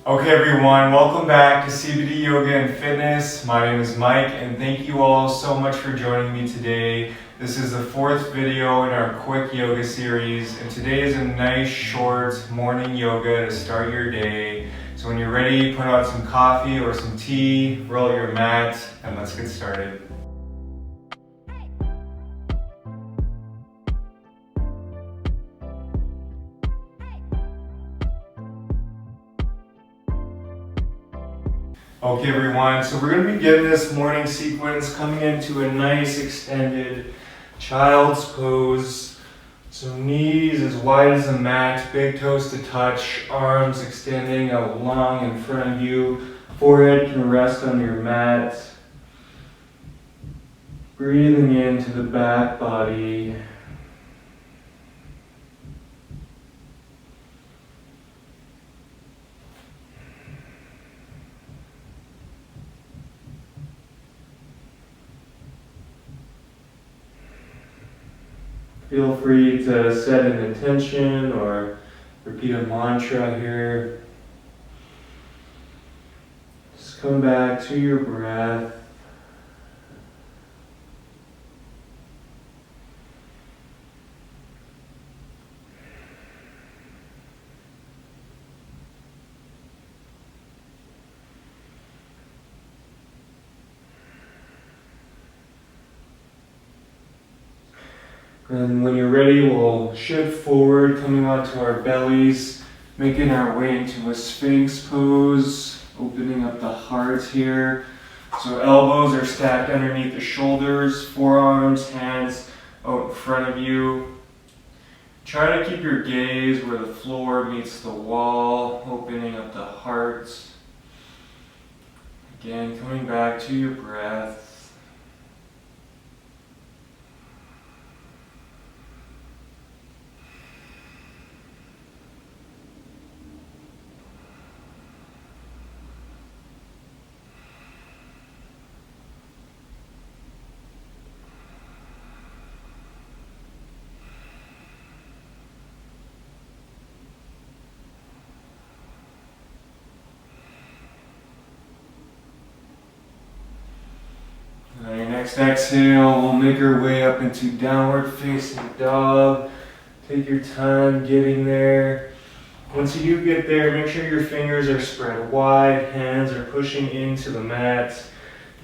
Okay everyone, welcome back to CBD Yoga and Fitness. My name is Mike and thank you all so much for joining me today. This is the fourth video in our quick yoga series, and today is a nice short morning yoga to start your day. So when you're ready, put out some coffee or some tea, roll out your mat, and let's get started. Okay everyone, so we're going to begin this morning sequence coming into a nice extended child's pose. So knees as wide as the mat, big toes to touch, arms extending out long in front of you. Forehead can rest on your mat. Breathing into the back body. Feel free to set an intention or repeat a mantra here. Just come back to your breath. And when you're ready, we'll shift forward, coming onto our bellies, making our way into a Sphinx pose, opening up the heart here. So elbows are stacked underneath the shoulders, forearms, hands out in front of you. Try to keep your gaze where the floor meets the wall, opening up the heart. Again, coming back to your breath. On your next exhale, we'll make our way up into downward facing dog. Take your time getting there. Once you do get there, make sure your fingers are spread wide, hands are pushing into the mat.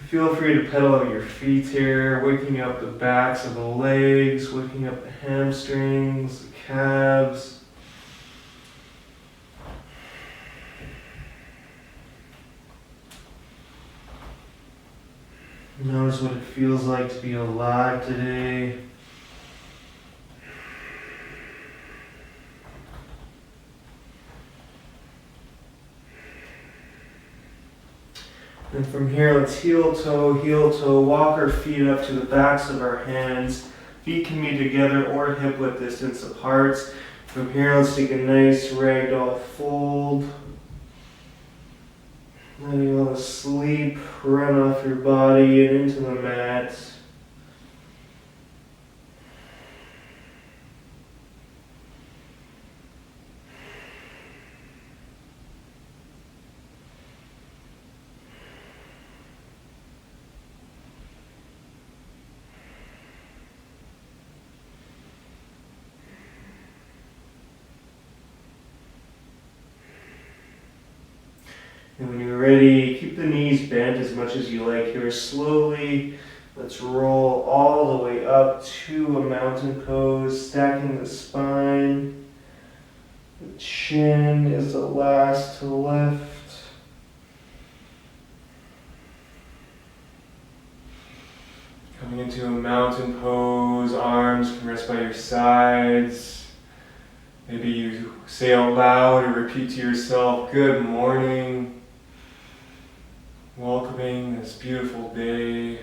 Feel free to pedal out your feet here, waking up the backs of the legs, waking up the hamstrings, the calves. Notice what it feels like to be alive today. And from here, let's heel toe, walk our feet up to the backs of our hands. Feet can be together or hip width distance apart. From here, let's take a nice ragdoll fold. Letting all the sleep run off your body and into the mat. And when you're ready, keep the knees bent as much as you like here. Slowly, let's roll all the way up to a mountain pose, stacking the spine. The chin is the last to lift. Coming into a mountain pose, arms can rest by your sides. Maybe you say out loud or repeat to yourself, "Good morning." Welcoming this beautiful day.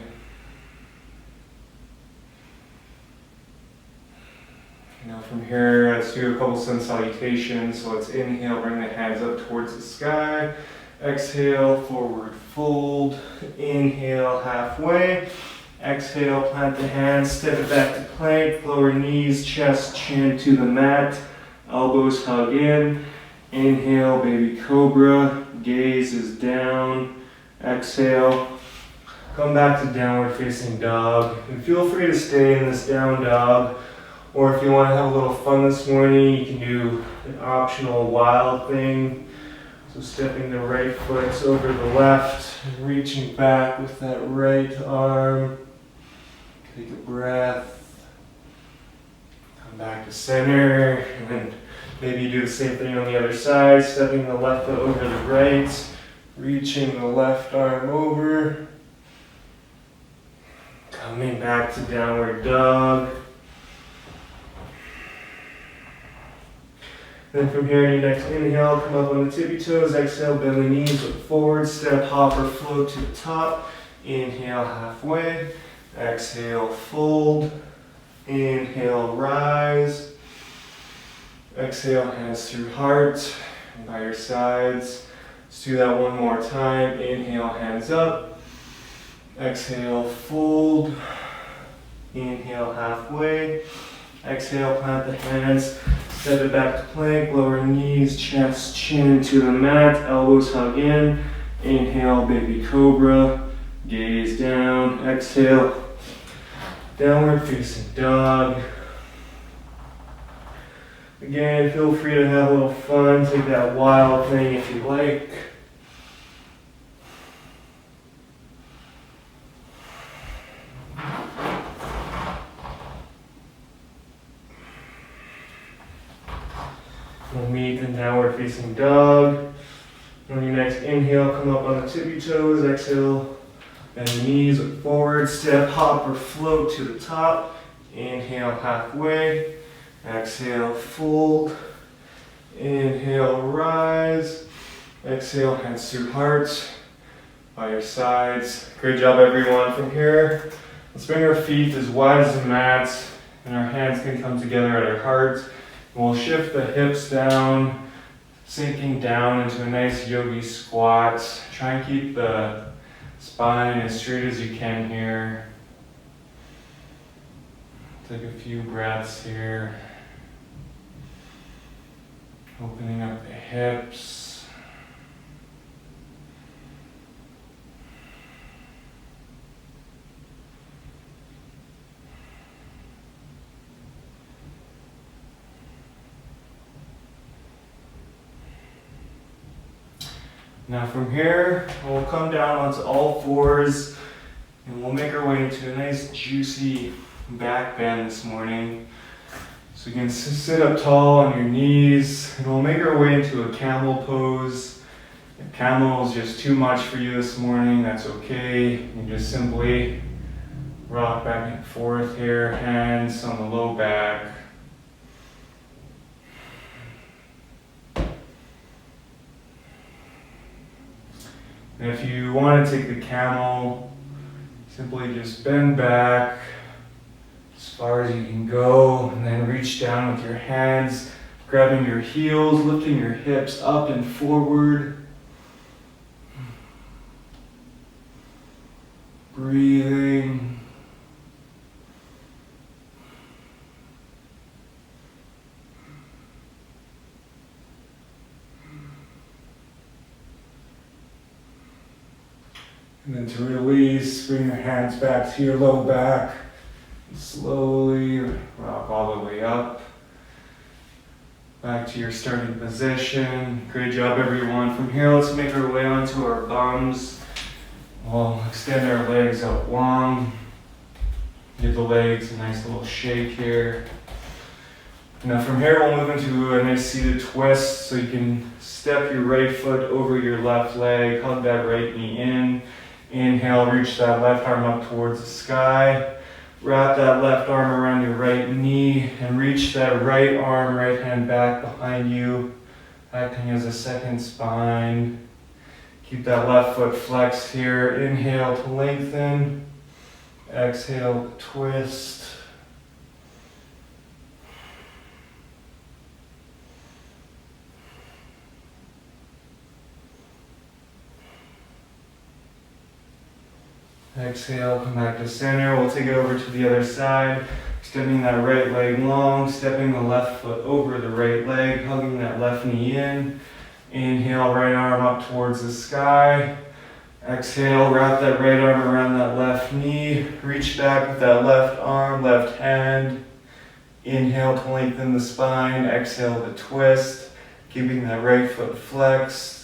Now from here, let's do a couple sun salutations. So let's inhale, bring the hands up towards the sky. Exhale, forward fold. Inhale, halfway. Exhale, plant the hands, step it back to plank. Lower knees, chest, chin to the mat. Elbows hug in. Inhale, baby cobra. gaze is down. Exhale. Come back to downward facing dog. And feel free to stay in this down dog. Or if you want to have a little fun this morning, you can do an optional wild thing. So stepping the right foot over the left and reaching back with that right arm. Take a breath. Come back to center. And then maybe do the same thing on the other side. Stepping the left foot over the right. Reaching the left arm over. Coming back to downward dog. Then from here, your next inhale, come up on the tippy toes. Exhale, bend the knees, look forward, step, hop, or float to the top. Inhale, halfway. Exhale, fold. Inhale, rise. Exhale, hands through heart and by your sides. Let's do that one more time. Inhale, hands up. Exhale, fold. Inhale, halfway. Exhale, plant the hands. Step it back to plank, lower knees, chest, chin to the mat, elbows hug in. Inhale, baby cobra, gaze down. Exhale, downward facing dog. Again, feel free to have a little fun, take that wild thing if you like. We'll meet in downward facing dog. On your next inhale, come up on the tippy toes. Exhale, bend the knees, look forward, step, hop, or float to the top. Inhale, halfway. Exhale, fold. Inhale, rise. Exhale, hands through heart by your sides. Great job, everyone. From here, let's bring our feet as wide as the mat, and our hands can come together at our heart. We'll shift the hips down, sinking down into a nice yogi squat. Try and keep the spine as straight as you can here. Take a few breaths here. Opening up the hips. Now from here, we'll come down onto all fours and we'll make our way into a nice juicy back bend this morning. So you can sit up tall on your knees and we'll make our way into a camel pose. If camel is just too much for you this morning, that's okay. You can just simply rock back and forth here, hands on the low back. And if you want to take the camel, simply just bend back as far as you can go and then reach down with your hands, grabbing your heels, lifting your hips up and forward. Breathing. And then to release, bring your hands back to your low back. And slowly rock all the way up. Back to your starting position. Great job, everyone. From here, let's make our way onto our bums. We'll extend our legs out long. Give the legs a nice little shake here. Now from here, we'll move into a nice seated twist. So you can step your right foot over your left leg, hug that right knee in. Inhale, reach that left arm up towards the sky. Wrap that left arm around your right knee and reach that right arm, right hand back behind you, acting as a second spine. Keep that left foot flexed here. Inhale to lengthen. Exhale to twist. Exhale, come back to center. We'll take it over to the other side. Extending that right leg long, stepping the left foot over the right leg, hugging that left knee in. Inhale, right arm up towards the sky. Exhale, wrap that right arm around that left knee. Reach back with that left arm, left hand. Inhale to lengthen the spine. Exhale to twist, keeping that right foot flexed.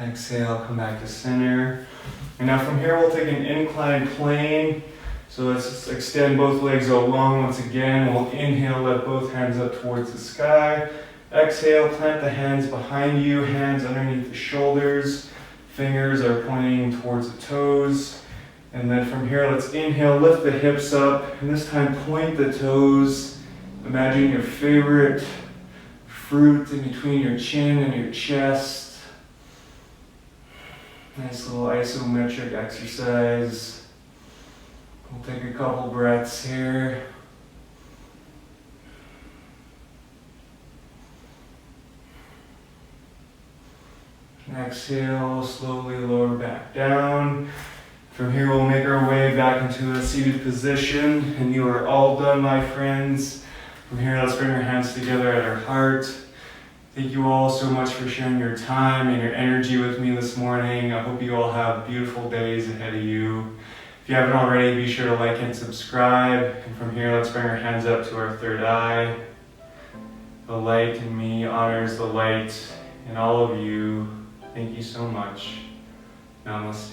Exhale, come back to center. And now from here we'll take an inclined plane. So let's just extend both legs out long once again. We'll inhale, let both hands up towards the sky. Exhale, plant the hands behind you, hands underneath the shoulders. Fingers are pointing towards the toes. And then from here, let's inhale, lift the hips up. And this time point the toes. Imagine your favorite fruit in between your chin and your chest. Nice little isometric exercise. We'll take a couple breaths here. Exhale, slowly lower back down. From here we'll make our way back into a seated position, and you are all done, my friends. From here, let's bring our hands together at our heart. Thank you all so much for sharing your time and your energy with me this morning. I hope you all have beautiful days ahead of you. If you haven't already, be sure to like and subscribe. And from here, let's bring our hands up to our third eye. The light in me honors the light in all of you. Thank you so much. Namaste.